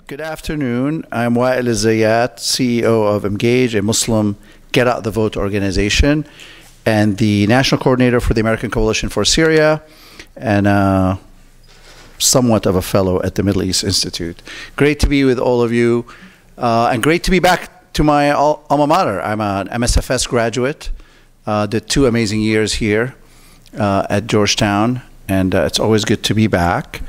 Good afternoon. I'm Wael Zayat, CEO of Engage, a Muslim Get Out the Vote organization, and the national coordinator for the American Coalition for Syria, and somewhat of a fellow at the Middle East Institute. Great to be with all of you, and great to be back to my alma mater. I'm an MSFS graduate, did 2 amazing years here at Georgetown, and it's always good to be back.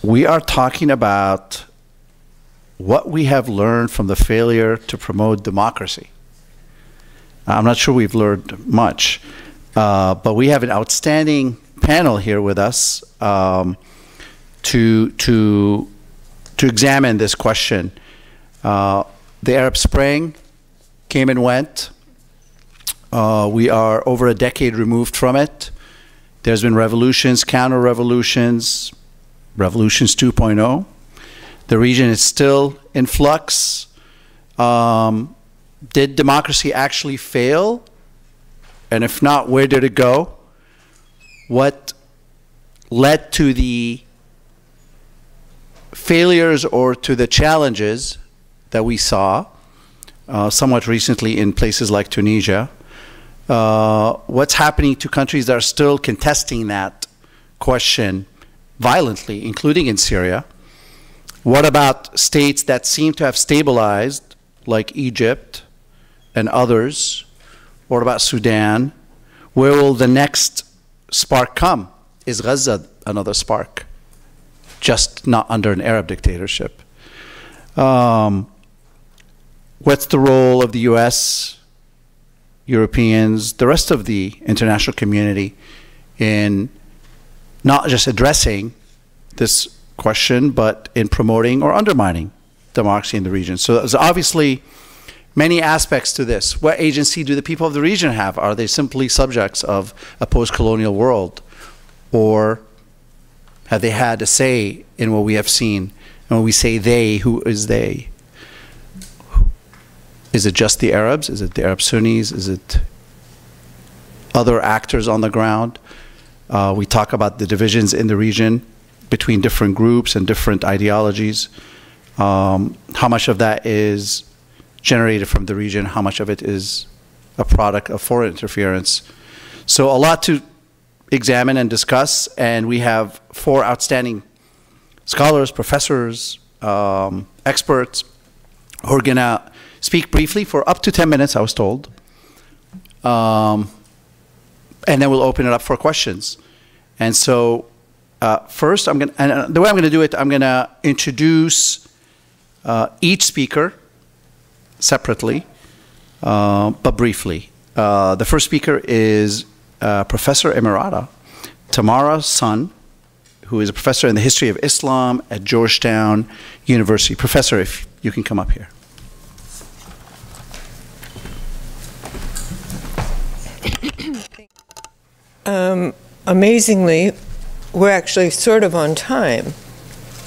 We are talking about what we have learned from the failure to promote democracy. I'm not sure we've learned much, but we have an outstanding panel here with us to examine this question. The Arab Spring came and went. We are over a decade removed from it. There's been revolutions, counter-revolutions, revolutions 2.0. The region is still in flux. Did democracy actually fail? And if not, where did it go? What led to the failures or to the challenges that we saw somewhat recently in places like Tunisia? What's happening to countries that are still contesting that question violently, including in Syria? What about states that seem to have stabilized, like Egypt and others? What about Sudan? Where will the next spark come? Is Gaza another spark? Just not under an Arab dictatorship. What's the role of the US, Europeans, the rest of the international community in not just addressing this question, but in promoting or undermining democracy in the region? So there's obviously many aspects to this. What agency do the people of the region have? Are they simply subjects of a post-colonial world? Or have they had a say in what we have seen? And when we say they, who is they? Is it just the Arabs? Is it the Arab Sunnis? Is it other actors on the ground? We talk about the divisions in the region between different groups and different ideologies. How much of that is generated from the region? How much of it is a product of foreign interference? So a lot to examine and discuss, and we have 4 outstanding scholars, professors, experts who are going to speak briefly for up to 10 minutes, I was told. And then we'll open it up for questions. And so first, the way I'm going to do it, I'm going to introduce each speaker separately, but briefly. The first speaker is Professor Emirata Tamara Sonn, who is a professor in the history of Islam at Georgetown University. Professor, if you can come up here. Amazingly, we're actually sort of on time,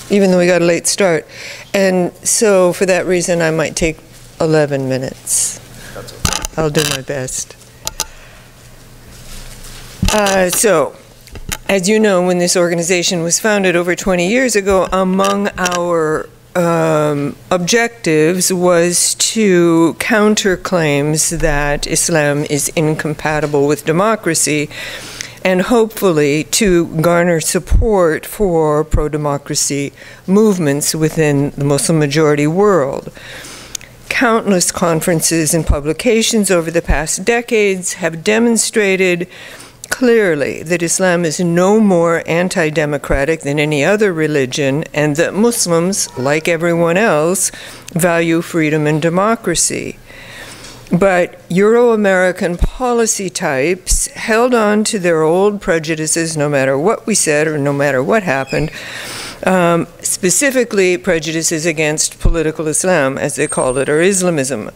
even though we got a late start. And so for that reason, I might take 11 minutes. That's okay. I'll do my best. So, as you know, when this organization was founded over 20 years ago, among our objectives was to counter claims that Islam is incompatible with democracy, and hopefully to garner support for pro-democracy movements within the Muslim majority world. Countless conferences and publications over the past decades have demonstrated clearly that Islam is no more anti-democratic than any other religion, and that Muslims, like everyone else, value freedom and democracy. But Euro-American policy types held on to their old prejudices no matter what we said or no matter what happened, specifically prejudices against political Islam, as they called it, or Islamism.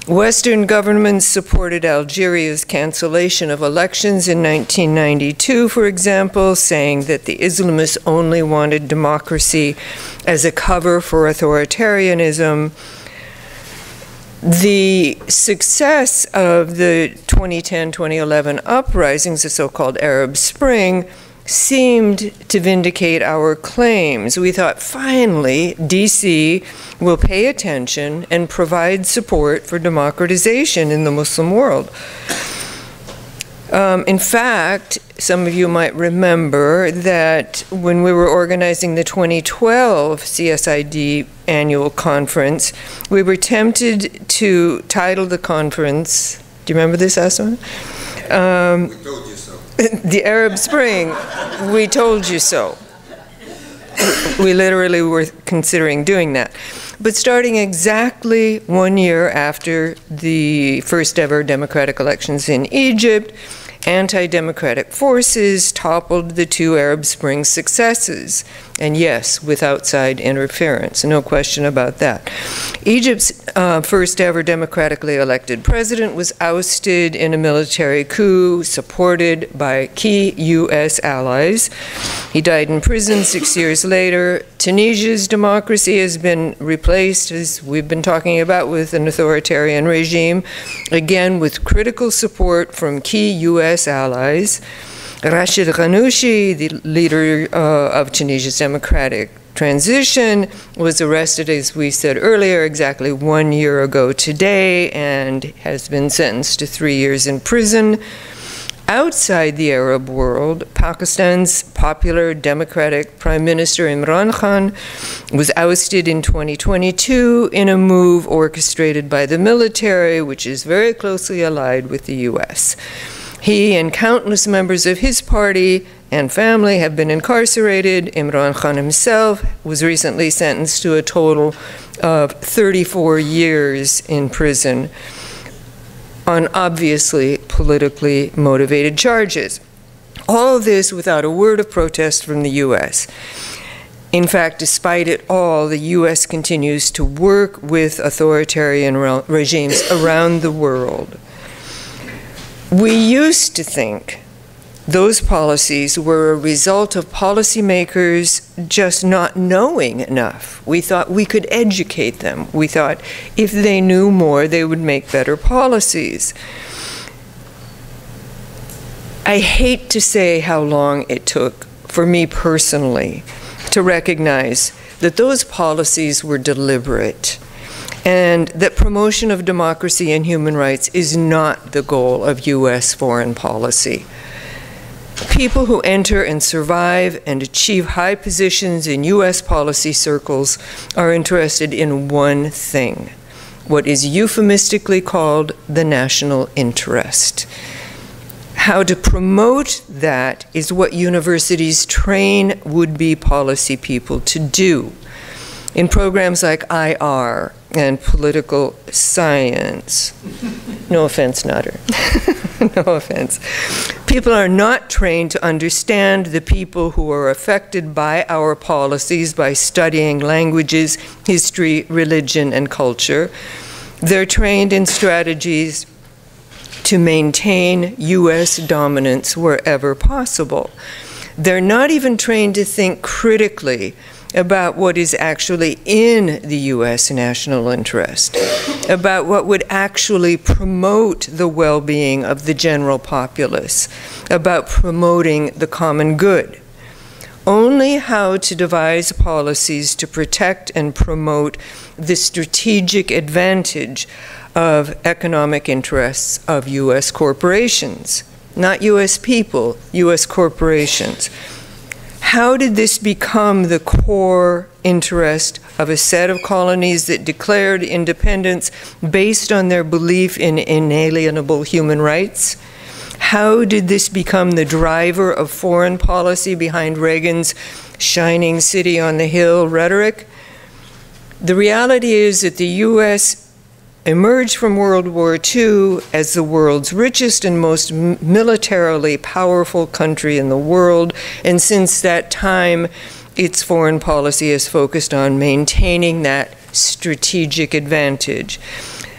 Western governments supported Algeria's cancellation of elections in 1992, for example, saying that the Islamists only wanted democracy as a cover for authoritarianism. The success of the 2010-2011 uprisings, the so-called Arab Spring, seemed to vindicate our claims. We thought, finally, DC will pay attention and provide support for democratization in the Muslim world. In fact, some of you might remember that when we were organizing the 2012 CSID annual conference, we were tempted to title the conference, do you remember this, Asma? We told you so. The Arab Spring, we told you so. We literally were considering doing that. But starting exactly 1 year after the first ever democratic elections in Egypt, anti-democratic forces toppled the two Arab Spring successes. And yes, with outside interference, no question about that. Egypt's first ever democratically elected president was ousted in a military coup supported by key U.S. allies. He died in prison 6 years later. Tunisia's democracy has been replaced, as we've been talking about, with an authoritarian regime, again with critical support from key U.S. allies. Rachid Ghannouchi, the leader of Tunisia's democratic transition, was arrested, as we said earlier, exactly 1 year ago today, and has been sentenced to 3 years in prison. Outside the Arab world, Pakistan's popular democratic Prime Minister Imran Khan was ousted in 2022 in a move orchestrated by the military, which is very closely allied with the U.S. He and countless members of his party and family have been incarcerated. Imran Khan himself was recently sentenced to a total of 34 years in prison on obviously politically motivated charges. All of this without a word of protest from the U.S. In fact, despite it all, the U.S. continues to work with authoritarian regimes around the world. We used to think those policies were a result of policymakers just not knowing enough. We thought we could educate them. We thought if they knew more, they would make better policies. I hate to say how long it took for me personally to recognize that those policies were deliberate, and that promotion of democracy and human rights is not the goal of U.S. foreign policy. People who enter and survive and achieve high positions in U.S. policy circles are interested in one thing, what is euphemistically called the national interest. How to promote that is what universities train would-be policy people to do. In programs like IR and political science, no offense, Nader, no offense, people are not trained to understand the people who are affected by our policies by studying languages, history, religion, and culture. They're trained in strategies to maintain U.S. dominance wherever possible. They're not even trained to think critically about what is actually in the U.S. national interest, about what would actually promote the well-being of the general populace, about promoting the common good. Only how to devise policies to protect and promote the strategic advantage of economic interests of U.S. corporations, not U.S. people, U.S. corporations. How did this become the core interest of a set of colonies that declared independence based on their belief in inalienable human rights? How did this become the driver of foreign policy behind Reagan's shining city on the hill rhetoric? The reality is that the U.S. emerged from World War II as the world's richest and most militarily powerful country in the world, and since that time, its foreign policy has focused on maintaining that strategic advantage.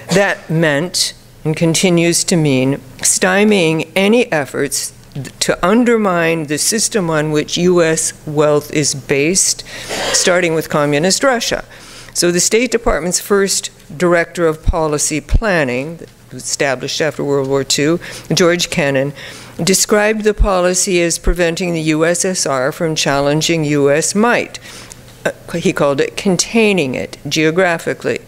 That meant, and continues to mean, stymieing any efforts to undermine the system on which U.S. wealth is based, starting with communist Russia. So the State Department's first Director of Policy Planning, established after World War II, George Kennan, described the policy as preventing the USSR from challenging U.S. might. He called it containing it geographically.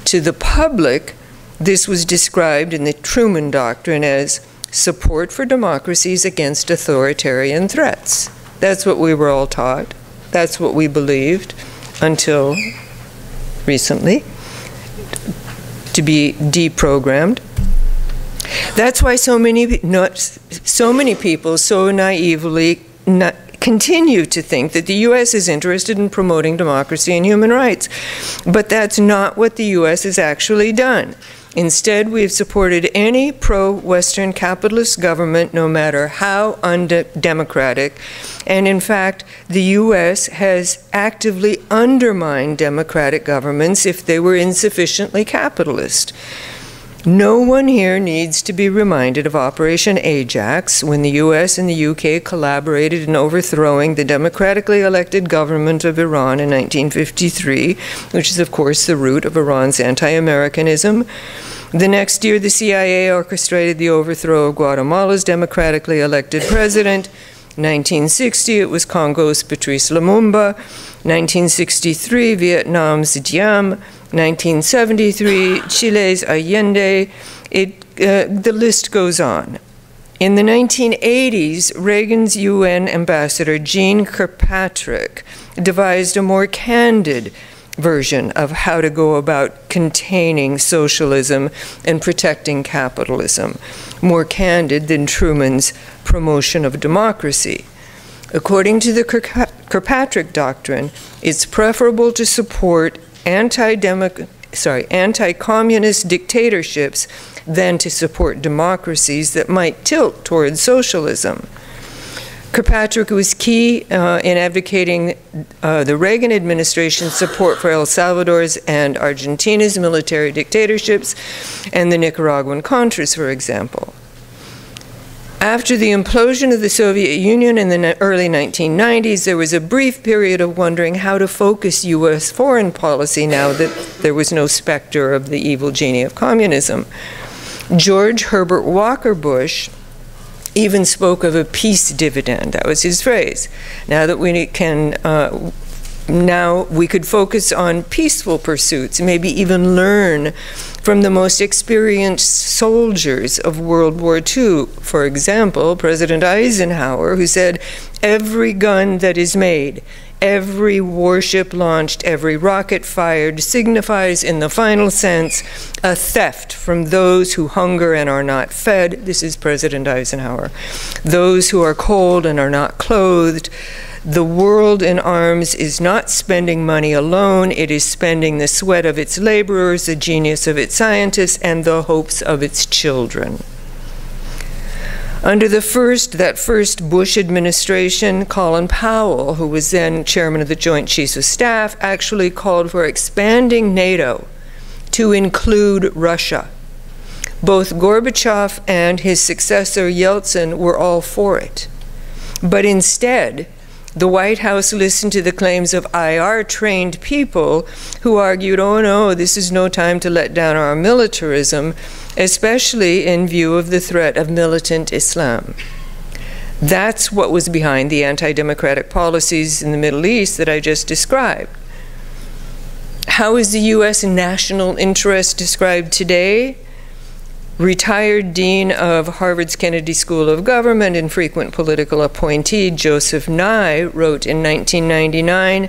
To the public, this was described in the Truman Doctrine as support for democracies against authoritarian threats. That's what we were all taught. That's what we believed until recently, to be deprogrammed. That's why so many people so naively continue to think that the U.S. is interested in promoting democracy and human rights. But that's not what the U.S. has actually done. Instead, we've supported any pro-Western capitalist government, no matter how undemocratic. And in fact, the U.S. has actively undermined democratic governments if they were insufficiently capitalist. No one here needs to be reminded of Operation Ajax, when the U.S. and the U.K. collaborated in overthrowing the democratically elected government of Iran in 1953, which is, of course, the root of Iran's anti-Americanism. The next year, the CIA orchestrated the overthrow of Guatemala's democratically elected president. 1960, it was Congo's Patrice Lumumba. 1963, Vietnam's Diem. 1973, Chile's Allende. The list goes on. In the 1980s, Reagan's UN ambassador, Jeane Kirkpatrick, devised a more candid version of how to go about containing socialism and protecting capitalism, more candid than Truman's promotion of democracy. According to the Kirkpatrick Doctrine, it's preferable to support anti-communist dictatorships than to support democracies that might tilt towards socialism. Kirkpatrick was key in advocating the Reagan administration's support for El Salvador's and Argentina's military dictatorships and the Nicaraguan Contras, for example. After the implosion of the Soviet Union in the early 1990s, there was a brief period of wondering how to focus U.S. foreign policy now that there was no specter of the evil genie of communism. George Herbert Walker Bush even spoke of a peace dividend. That was his phrase. Now that we can, now we could focus on peaceful pursuits, maybe even learn from the most experienced soldiers of World War II. For example, President Eisenhower, who said, "Every gun that is made, every warship launched, every rocket fired signifies, in the final sense, a theft from those who hunger and are not fed." This is President Eisenhower. "Those who are cold and are not clothed. The world in arms is not spending money alone. It is spending the sweat of its laborers, the genius of its scientists, and the hopes of its children." Under that first Bush administration, Colin Powell, who was then chairman of the Joint Chiefs of Staff, actually called for expanding NATO to include Russia. Both Gorbachev and his successor Yeltsin were all for it. But instead, the White House listened to the claims of IR-trained people who argued, "Oh no, this is no time to let down our militarism," especially in view of the threat of militant Islam. That's what was behind the anti-democratic policies in the Middle East that I just described. How is the U.S. national interest described today? Retired Dean of Harvard's Kennedy School of Government and frequent political appointee Joseph Nye wrote in 1999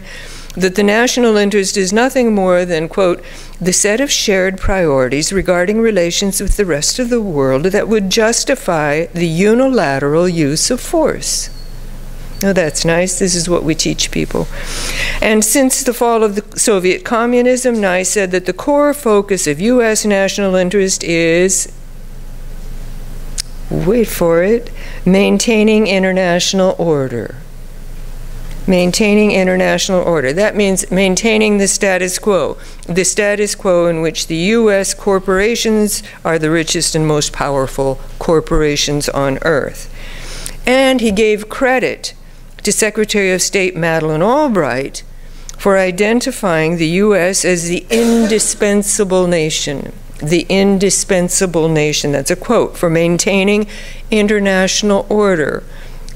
that the national interest is nothing more than, quote, "the set of shared priorities regarding relations with the rest of the world that would justify the unilateral use of force." Now that's nice. This is what we teach people. And since the fall of the Soviet communism, Nye said that the core focus of U.S. national interest is, wait for it, maintaining international order. Maintaining international order. That means maintaining the status quo in which the U.S. corporations are the richest and most powerful corporations on earth. And he gave credit to Secretary of State Madeleine Albright for identifying the U.S. as the indispensable nation, the indispensable nation, that's a quote, for maintaining international order.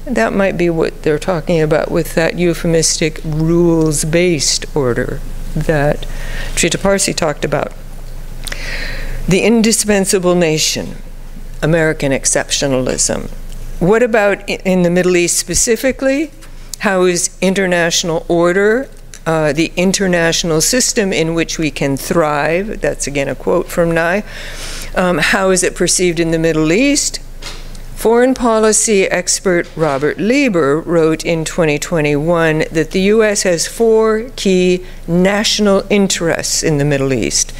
That might be what they're talking about with that euphemistic rules-based order that Trita Parsi talked about. The indispensable nation, American exceptionalism. What about in the Middle East specifically? How is international order, the international system in which we can thrive? That's again a quote from Nye. How is it perceived in the Middle East? Foreign policy expert Robert Lieber wrote in 2021 that the U.S. has 4 key national interests in the Middle East: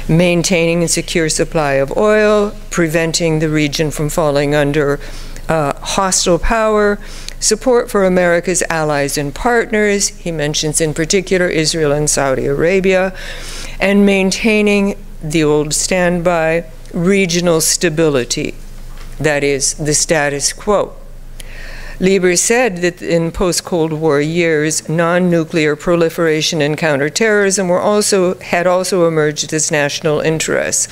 maintaining a secure supply of oil, preventing the region from falling under hostile power, support for America's allies and partners, he mentions in particular Israel and Saudi Arabia, and maintaining the old standby regional stability, that is, the status quo. Lieber said that in post-Cold War years, non-nuclear proliferation and counterterrorism had also emerged as national interests.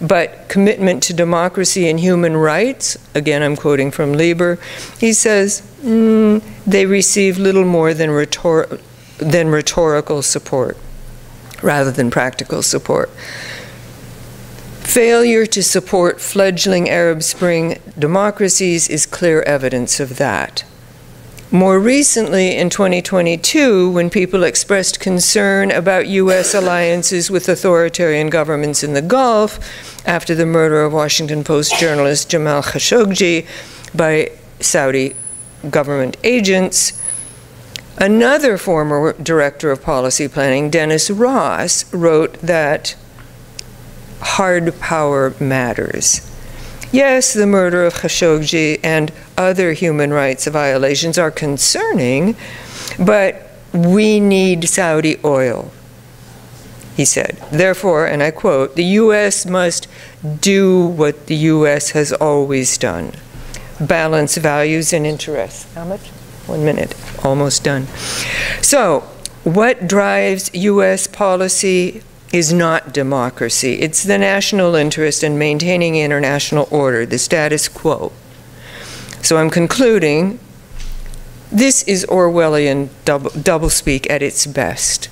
But commitment to democracy and human rights, again I'm quoting from Lieber, he says, they receive little more than rhetorical support rather than practical support. Failure to support fledgling Arab Spring democracies is clear evidence of that. More recently, in 2022, when people expressed concern about U.S. alliances with authoritarian governments in the Gulf after the murder of Washington Post journalist Jamal Khashoggi by Saudi government agents, another former director of policy planning, Dennis Ross, wrote that hard power matters. Yes, the murder of Khashoggi and other human rights violations are concerning, but we need Saudi oil, he said. Therefore, and I quote, the U.S. must do what the U.S. has always done: balance values and interests. How much? 1 minute, almost done. So, what drives U.S. policy is not democracy. It's the national interest in maintaining international order, the status quo. So I'm concluding, this is Orwellian doublespeak at its best.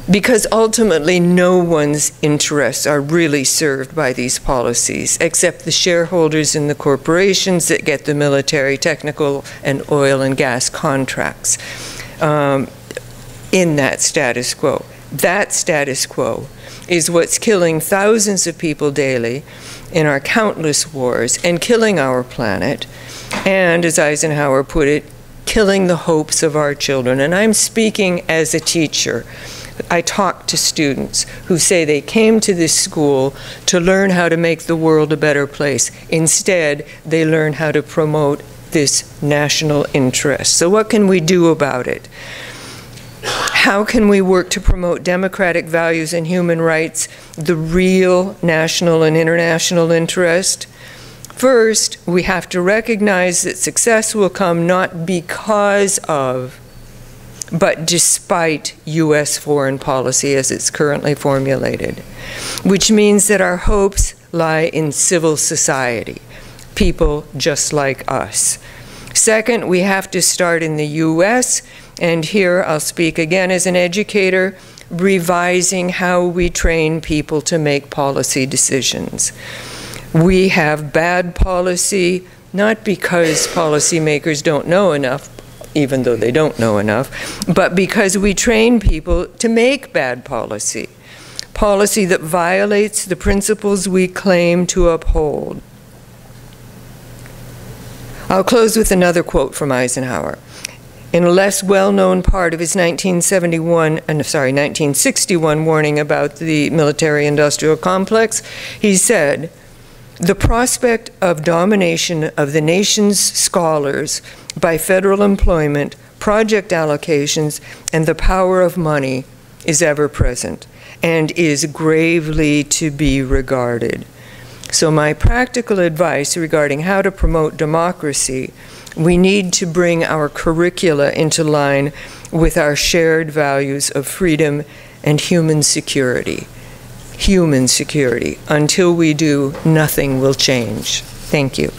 Because ultimately no one's interests are really served by these policies, except the shareholders in the corporations that get the military, technical, and oil and gas contracts in that status quo. That status quo is what's killing thousands of people daily in our countless wars and killing our planet, and, as Eisenhower put it, killing the hopes of our children. And I'm speaking as a teacher. I talk to students who say they came to this school to learn how to make the world a better place. Instead, they learn how to promote this national interest. So what can we do about it? How can we work to promote democratic values and human rights, the real national and international interest? First, we have to recognize that success will come not because of, but despite U.S. foreign policy as it's currently formulated, which means that our hopes lie in civil society, people just like us. Second, we have to start in the U.S., and here I'll speak again as an educator, revising how we train people to make policy decisions. We have bad policy, not because policymakers don't know enough, even though they don't know enough, but because we train people to make bad policy, policy that violates the principles we claim to uphold. I'll close with another quote from Eisenhower. In a less well-known part of his 1961 warning about the military-industrial complex, he said, "The prospect of domination of the nation's scholars by federal employment, project allocations, and the power of money is ever present and is gravely to be regarded." So my practical advice regarding how to promote democracy: we need to bring our curricula into line with our shared values of freedom and human security. human security. Until we do, nothing will change. Thank you.